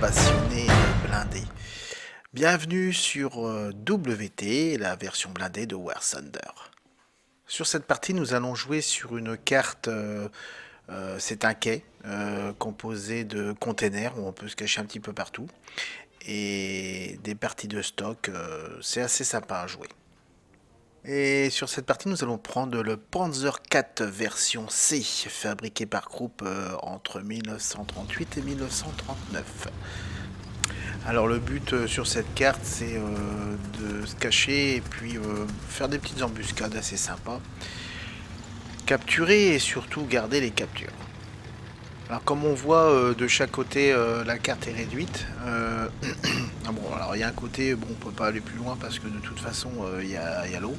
passionnés blindés. Bienvenue sur WT, la version blindée de War Thunder. Sur cette partie, nous allons jouer sur une carte, c'est un quai composé de containers où on peut se cacher un petit peu partout. Et des parties de stock, c'est assez sympa à jouer. Et sur cette partie, nous allons prendre le Panzer IV version C, fabriqué par Krupp entre 1938 et 1939. Alors le but sur cette carte, c'est de se cacher et puis faire des petites embuscades assez sympas. Capturer et surtout garder les captures. Alors comme on voit de chaque côté, la carte est réduite. Bon, alors il y a un côté, bon, on peut pas aller plus loin parce que de toute façon il y a l'eau.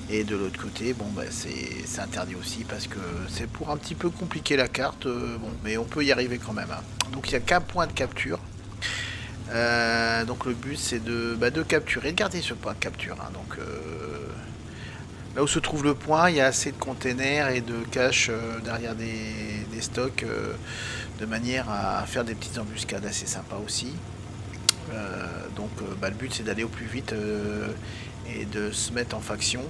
Et de l'autre côté, bon, bah, c'est interdit aussi parce que c'est pour un petit peu compliquer la carte. Bon, mais on peut y arriver quand même. Hein. Donc il n'y a qu'un point de capture. Donc le but c'est de capturer, de garder ce point de capture. Hein. Donc là où se trouve le point, il y a assez de containers et de caches derrière des stocks de manière à faire des petites embuscades assez sympas aussi. Donc le but c'est d'aller au plus vite et de se mettre en faction.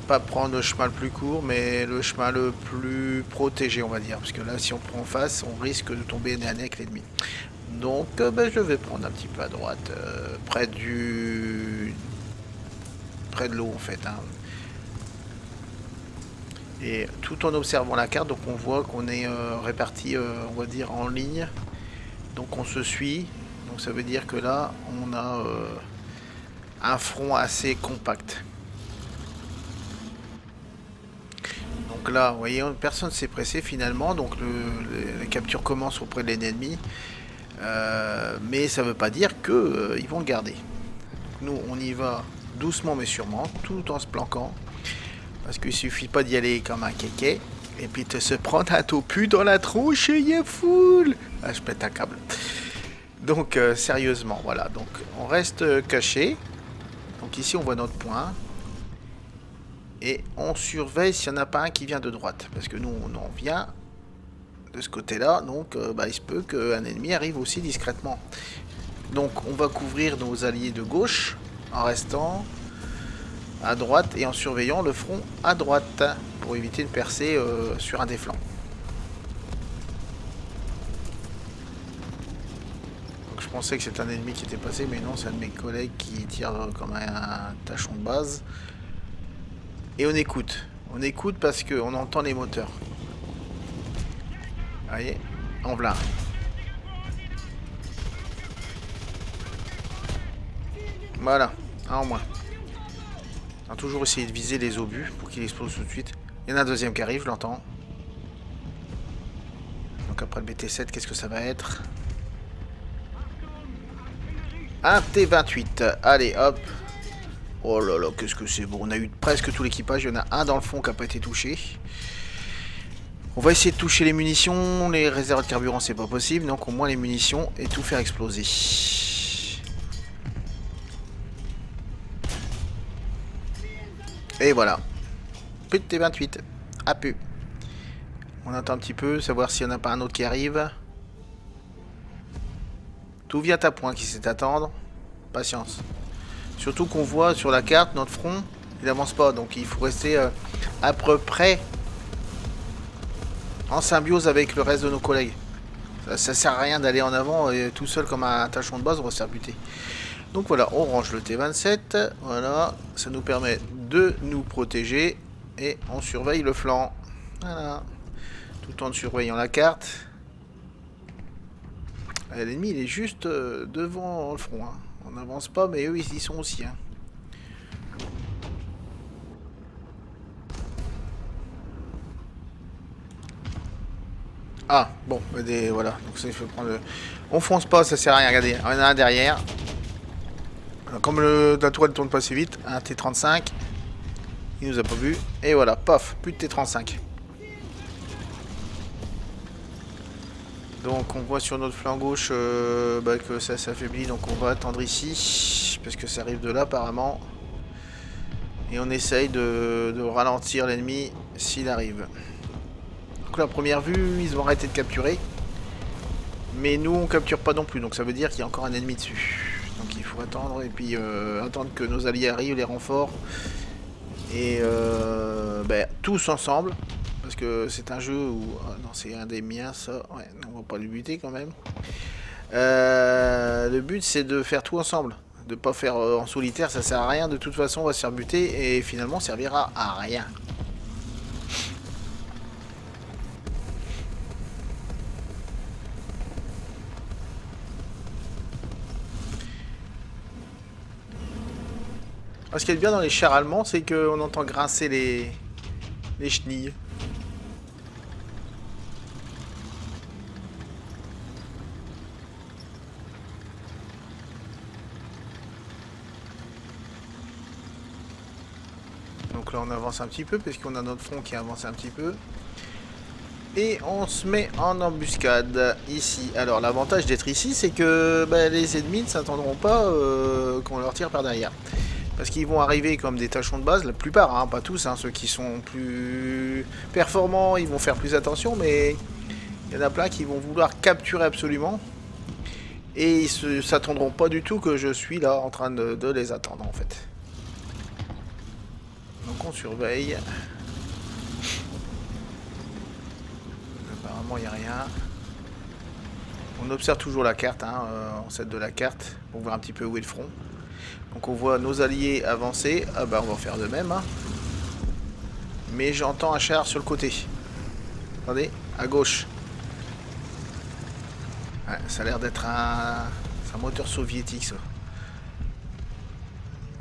Pas prendre le chemin le plus court, mais le chemin le plus protégé, on va dire. Parce que là, si on prend en face, on risque de tomber nez à nez avec l'ennemi. Donc, je vais prendre un petit peu à droite, près de l'eau, en fait. Hein. Et tout en observant la carte, donc on voit qu'on est répartis, on va dire, en ligne. Donc, on se suit. Donc, ça veut dire que là, on a un front assez compact. Donc là, vous voyez, personne s'est pressé finalement, donc la capture commence auprès de l'ennemi, mais ça ne veut pas dire qu'ils vont le garder. Donc nous, on y va doucement mais sûrement, tout en se planquant, parce qu'il suffit pas d'y aller comme un kéké, et puis de se prendre un topu dans la tronche et y est full. Ah, je pète un câble. Donc sérieusement, voilà, donc on reste caché. Donc ici, on voit notre point. Et on surveille s'il n'y en a pas un qui vient de droite. Parce que nous, on en vient de ce côté-là. Donc, il se peut qu'un ennemi arrive aussi discrètement. Donc, on va couvrir nos alliés de gauche en restant à droite et en surveillant le front à droite pour éviter de percer sur un des flancs. Donc, je pensais que c'était un ennemi qui était passé, mais non, c'est un de mes collègues qui tire comme un tachon de base. Et on écoute. On écoute parce qu'on entend les moteurs. Vous voyez, en plein. Voilà, un en moins. On va toujours essayer de viser les obus pour qu'il explose tout de suite. Il y en a un deuxième qui arrive, je l'entends. Donc après le BT7, qu'est-ce que ça va être? Un T28. Allez, hop. Oh là là, qu'est-ce que c'est bon. On a eu presque tout l'équipage. Il y en a un dans le fond qui n'a pas été touché. On va essayer de toucher les munitions. Les réserves de carburant, c'est pas possible. Donc au moins les munitions et tout faire exploser. Et voilà. Plus de T28. À pu. On attend un petit peu, savoir s'il n'y en a pas un autre qui arrive. Tout vient à point qui sait attendre. Patience. Surtout qu'on voit sur la carte, notre front, il n'avance pas. Donc il faut rester à peu près en symbiose avec le reste de nos collègues. Ça sert à rien d'aller en avant et tout seul comme un tachon de base, on va se faire buter. Donc voilà, on range le T27. Voilà, ça nous permet de nous protéger. Et on surveille le flanc. Voilà. Tout en surveillant la carte. L'ennemi, il est juste devant le front. Hein. On n'avance pas, mais eux, ils y sont aussi. Hein. Ah, bon, voilà. Donc ça, il faut prendre le... On fonce pas, ça sert à rien. Regardez, il y en a un derrière. Alors, comme la tourelle ne tourne pas assez vite, un T35. Il nous a pas vu. Et voilà, paf, plus de T35. Donc on voit sur notre flanc gauche que ça s'affaiblit, donc on va attendre ici, parce que ça arrive de là apparemment. Et on essaye de ralentir l'ennemi s'il arrive. Donc la première vue, ils ont arrêté de capturer. Mais nous, on capture pas non plus, donc ça veut dire qu'il y a encore un ennemi dessus. Donc il faut attendre, et puis attendre que nos alliés arrivent, les renforts. Et tous ensemble. Parce que c'est un jeu où... Ah non, c'est un des miens, ça. Ouais, on va pas le buter quand même. Le but, c'est de faire tout ensemble. De pas faire en solitaire, ça sert à rien. De toute façon, on va se faire buter et finalement, on servira à rien. Ce qui est bien dans les chars allemands, c'est qu'on entend grincer les chenilles. Donc là on avance un petit peu parce qu'on a notre front qui avance un petit peu. Et on se met en embuscade ici. Alors l'avantage d'être ici, c'est que les ennemis ne s'attendront pas qu'on leur tire par derrière. Parce qu'ils vont arriver comme des tâcherons de base, la plupart, hein, pas tous, hein, ceux qui sont plus performants, ils vont faire plus attention, mais il y en a plein qui vont vouloir capturer absolument. Et ils ne s'attendront pas du tout que je suis là en train de les attendre en fait. Donc on surveille. Apparemment il n'y a rien. On observe toujours la carte, hein, on s'aide de la carte pour voir un petit peu où est le front. Donc on voit nos alliés avancer. Ah bah on va faire de même. Hein. Mais j'entends un char sur le côté. Attendez, à gauche. Ouais, ça a l'air d'être un moteur soviétique ça.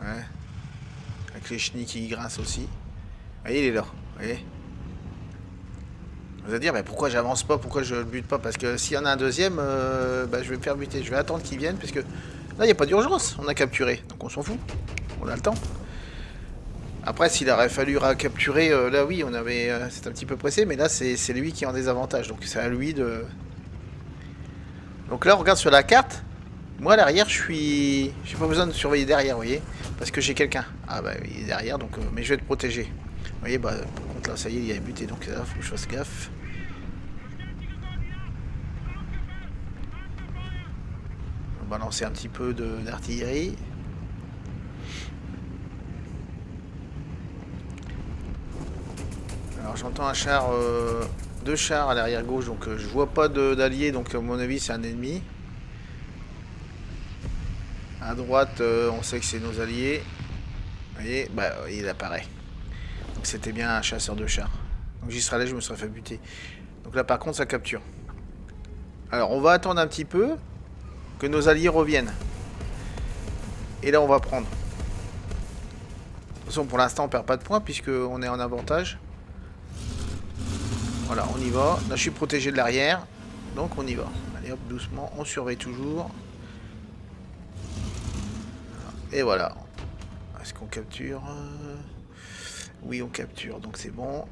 Ouais. Avec les chenilles qui grincent aussi. Vous voyez, il est là. Vous voyez. Vous allez dire, mais pourquoi j'avance pas, pourquoi je le bute pas? Parce que s'il y en a un deuxième, je vais me faire buter. Je vais attendre qu'il vienne, parce que là, il n'y a pas d'urgence. On a capturé, donc on s'en fout. On a le temps. Après, s'il aurait fallu capturer, là oui, on avait, c'est un petit peu pressé, mais là, c'est lui qui est en désavantage. Donc c'est à lui de... Donc là, on regarde sur la carte. Moi, à l'arrière, j'ai pas besoin de surveiller derrière, vous voyez. Parce que j'ai quelqu'un. Ah bah, il est derrière, donc... mais je vais te protéger. Vous voyez, par contre, là, ça y est, il a buté, donc là, faut que je fasse gaffe. On va balancer un petit peu d'artillerie. Alors j'entends un char, deux chars à l'arrière gauche, donc je vois pas d'alliés, donc à mon avis c'est un ennemi. À droite, on sait que c'est nos alliés. Vous voyez, il apparaît. Donc c'était bien un chasseur de chars. Donc j'y serais allé, je me serais fait buter. Donc là par contre ça capture. Alors on va attendre un petit peu que nos alliés reviennent. Et là on va prendre. De toute façon pour l'instant on perd pas de points puisqu'on est en avantage. Voilà, on y va. Là je suis protégé de l'arrière. Donc on y va. Allez hop, doucement, on surveille toujours. Et voilà. Est-ce qu'on capture? Oui, on capture, donc c'est bon.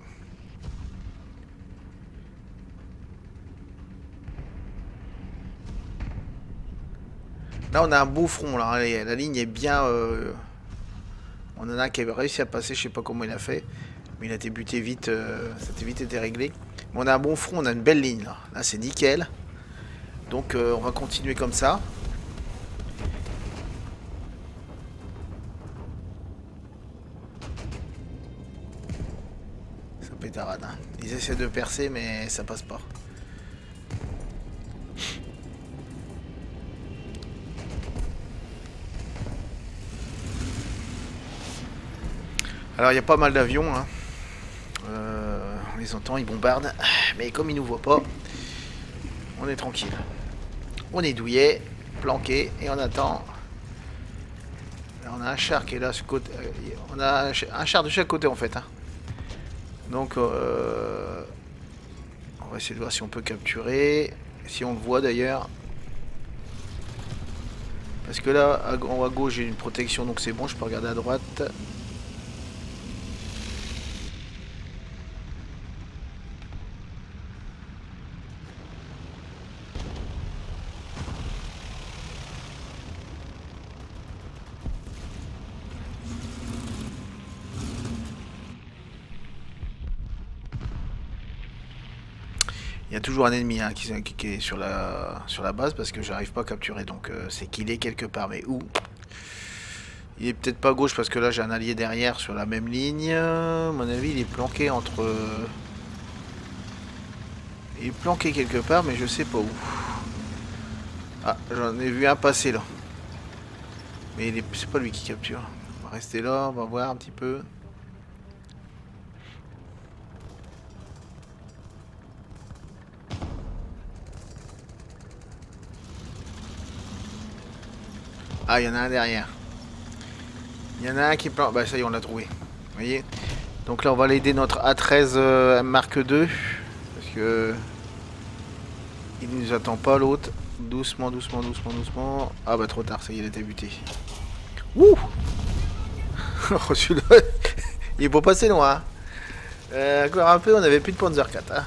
Là, on a un beau front, là. La ligne est bien... On en a un qui a réussi à passer, je sais pas comment il a fait. Mais il a été buté vite, ça a vite été réglé. Mais on a un bon front, on a une belle ligne, là. Là, c'est nickel. Donc, on va continuer comme ça. Ça pétarade, hein. Ils essaient de percer, mais ça passe pas. Alors, il y a pas mal d'avions, hein. On les entend, ils bombardent. Mais comme ils nous voient pas, on est tranquille. On est douillet, planqué, et on attend. Là, on a un char qui est là, ce côté. On a un char de chaque côté, en fait. Hein. Donc, on va essayer de voir si on peut capturer. Si on le voit, d'ailleurs. Parce que là, en haut à gauche, j'ai une protection, donc c'est bon, je peux regarder à droite. Il y a toujours un ennemi hein, qui est sur la base parce que j'arrive pas à capturer. Donc c'est qu'il est quelque part. Mais où? Il est peut-être pas à gauche parce que là j'ai un allié derrière sur la même ligne. À mon avis il est planqué entre... Il est planqué quelque part mais je sais pas où. Ah, j'en ai vu un passer là. Mais c'est pas lui qui capture. On va rester là, on va voir un petit peu. Ah, il y en a un derrière. Il y en a un qui plante. Bah ça y est, on l'a trouvé. Vous voyez? Donc là, on va l'aider notre A13 Mark II. Parce que... Il nous attend pas l'autre. Doucement, doucement, doucement, doucement. Ah bah trop tard, ça y est, il a été buté. Ouh. Oh, celui-là, il est pas passé loin. Encore un peu, on avait plus de Panzer 4. Hein.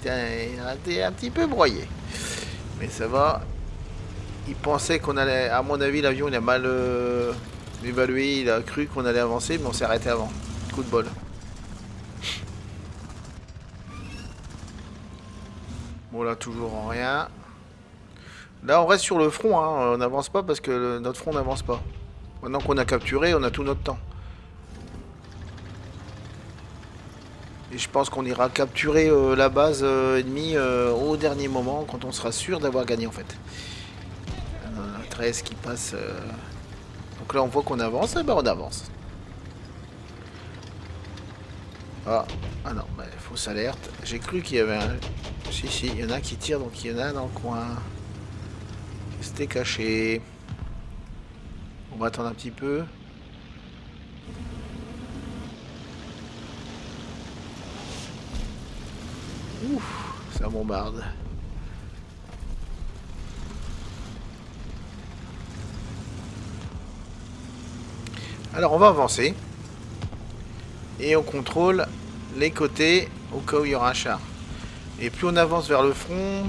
Il a été un petit peu broyé. Mais ça va. Il pensait qu'on allait... À mon avis, l'avion, il a mal évalué. Il a cru qu'on allait avancer, mais on s'est arrêté avant. Coup de bol. Bon, là, toujours en rien. Là, on reste sur le front. Hein. On n'avance pas parce que notre front n'avance pas. Maintenant qu'on a capturé, on a tout notre temps. Et je pense qu'on ira capturer la base ennemie au dernier moment, quand on sera sûr d'avoir gagné en fait. 13 qui passe. Donc là on voit qu'on avance, et ben on avance. Ah non, bah, fausse alerte. J'ai cru qu'il y avait un... Si, il y en a qui tire, donc il y en a dans le coin. C'était caché. On va attendre un petit peu. Ouf, ça bombarde. Alors on va avancer. Et on contrôle les côtés au cas où il y aura un char. Et plus on avance vers le front,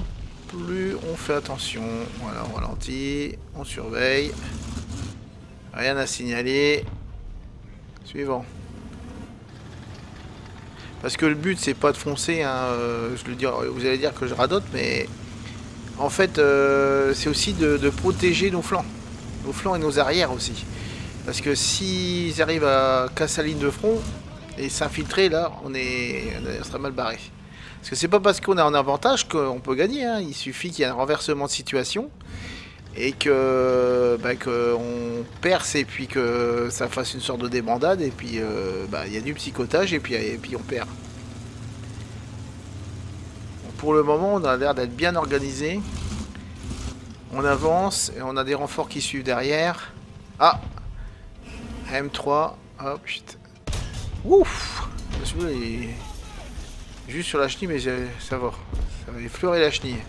plus on fait attention. Voilà, on ralentit, on surveille. Rien à signaler. Suivant. Parce que le but c'est pas de foncer, hein, vous allez dire que je radote, mais en fait c'est aussi de protéger nos flancs. Nos flancs et nos arrières aussi. Parce que s'ils arrivent à casser la ligne de front et s'infiltrer, là, on sera mal barré. Parce que c'est pas parce qu'on a un avantage qu'on peut gagner, hein. Il suffit qu'il y ait un renversement de situation et que qu'on perce et puis que ça fasse une sorte de débandade et puis il y a du psychotage et puis on perd. Bon, pour le moment, on a l'air d'être bien organisé. On avance et on a des renforts qui suivent derrière. Ah, M3. Oh putain. Ouf. Celui-là il est juste sur la chenille, mais ça va. Ça va effleurer la chenille.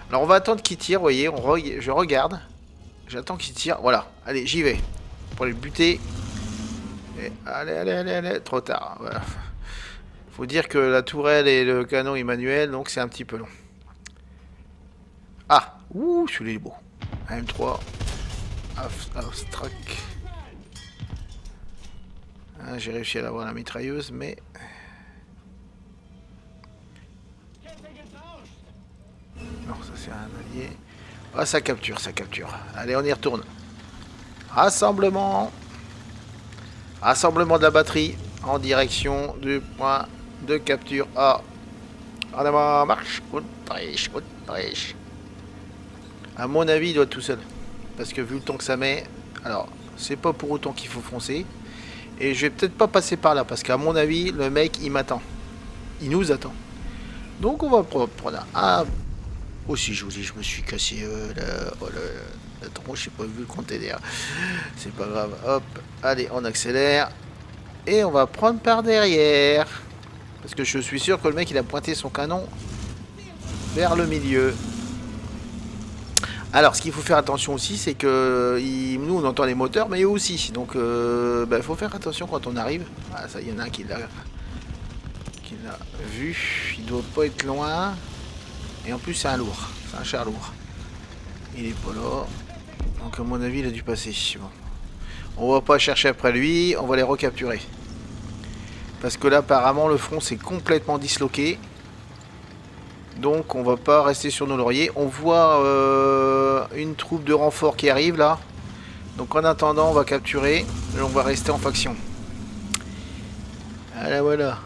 Alors on va attendre qu'il tire, vous voyez, je regarde. J'attends qu'il tire, voilà. Allez, j'y vais. Pour les buter. Et allez, trop tard. Voilà. Faut dire que la tourelle et le canon est manuel, donc c'est un petit peu long. Ah, ouh, celui-là est beau. M3. Avstrak. Ah, j'ai réussi à l'avoir la mitrailleuse, mais... Non, ça c'est un allié. Ah, ça capture, ça capture. Allez, on y retourne. Rassemblement. Rassemblement de la batterie en direction du point de capture A. En avant, marche. Autriche. À mon avis, il doit être tout seul. Parce que vu le temps que ça met... Alors, c'est pas pour autant qu'il faut foncer. Et je vais peut-être pas passer par là. Parce qu'à mon avis, le mec, il m'attend. Il nous attend. Donc, on va prendre un... Oh, si je vous dis, je me suis cassé la tronche, j'ai pas vu le container. C'est pas grave. Hop, allez, on accélère. Et on va prendre par derrière. Parce que je suis sûr que le mec, il a pointé son canon vers le milieu. Alors, ce qu'il faut faire attention aussi, c'est que nous, on entend les moteurs, mais eux aussi. Donc, il faut faire attention quand on arrive. Ah, ça, il y en a un qui l'a vu. Il doit pas être loin. Et en plus, c'est un lourd. C'est un char lourd. Il est pas là. Donc, à mon avis, il a dû passer. Bon. On va pas chercher après lui. On va les recapturer. Parce que là, apparemment, le front s'est complètement disloqué. Donc on va pas rester sur nos lauriers. On voit une troupe de renfort qui arrive là. Donc en attendant, on va capturer. Et on va rester en faction. Voilà, voilà.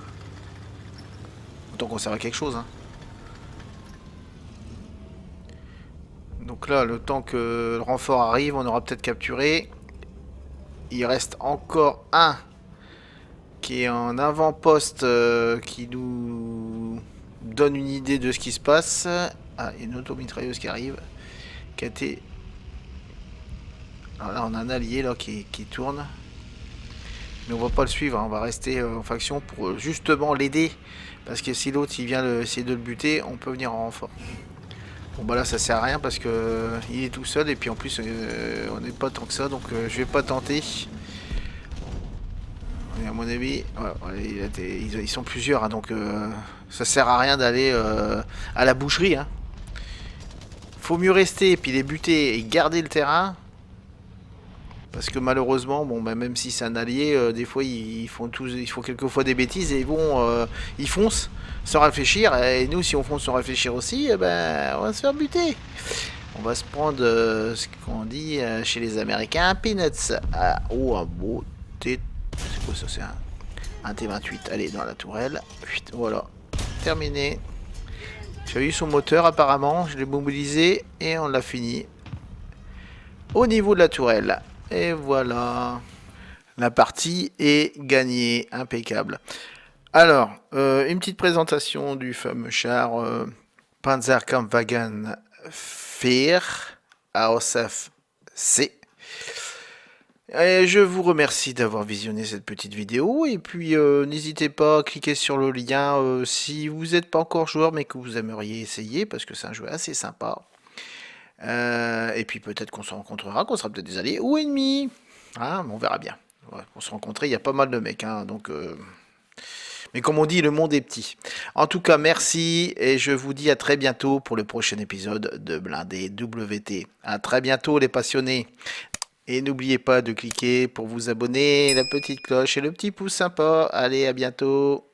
Autant qu'on sert à quelque chose. Hein. Donc là, le temps que le renfort arrive, on aura peut-être capturé. Il reste encore un qui est en avant-poste qui nous donne une idée de ce qui se passe. Ah, il y a une automitrailleuse qui arrive. Qui a été... Alors là, on a un allié là, qui tourne. Mais on va pas le suivre, hein. On va rester en faction pour justement l'aider. Parce que si l'autre il vient essayer de le buter, on peut venir en renfort. Bon bah là ça sert à rien parce que il est tout seul et puis en plus on n'est pas tant que ça, donc je vais pas tenter. Et à mon avis, ouais, ils sont plusieurs, hein, donc ça sert à rien d'aller à la boucherie. Hein. Faut mieux rester et puis les buter et garder le terrain. Parce que malheureusement, bon, bah, même si c'est un allié, des fois ils font quelquefois des bêtises et ils foncent sans réfléchir. Et nous, si on fonce sans réfléchir aussi, eh ben, on va se faire buter. On va se prendre ce qu'on dit chez les Américains, peanuts. Ah, oh, un beau T. C'est quoi ça? C'est un T28. Allez, dans la tourelle. Voilà, terminé. J'ai eu son moteur apparemment, je l'ai mobilisé et on l'a fini. Au niveau de la tourelle. Et voilà. La partie est gagnée. Impeccable. Alors, une petite présentation du fameux char Panzerkampfwagen 4 AOSF C. Et je vous remercie d'avoir visionné cette petite vidéo. Et puis, n'hésitez pas à cliquer sur le lien si vous n'êtes pas encore joueur mais que vous aimeriez essayer parce que c'est un jeu assez sympa. Et puis peut-être qu'on se rencontrera, qu'on sera peut-être des alliés ou ennemis. Hein, on verra bien. Ouais, pour se rencontrer, il y a pas mal de mecs. Hein, donc, mais comme on dit, le monde est petit. En tout cas, merci et je vous dis à très bientôt pour le prochain épisode de Blindé WT. À très bientôt les passionnés. Et n'oubliez pas de cliquer pour vous abonner, la petite cloche et le petit pouce sympa. Allez, à bientôt.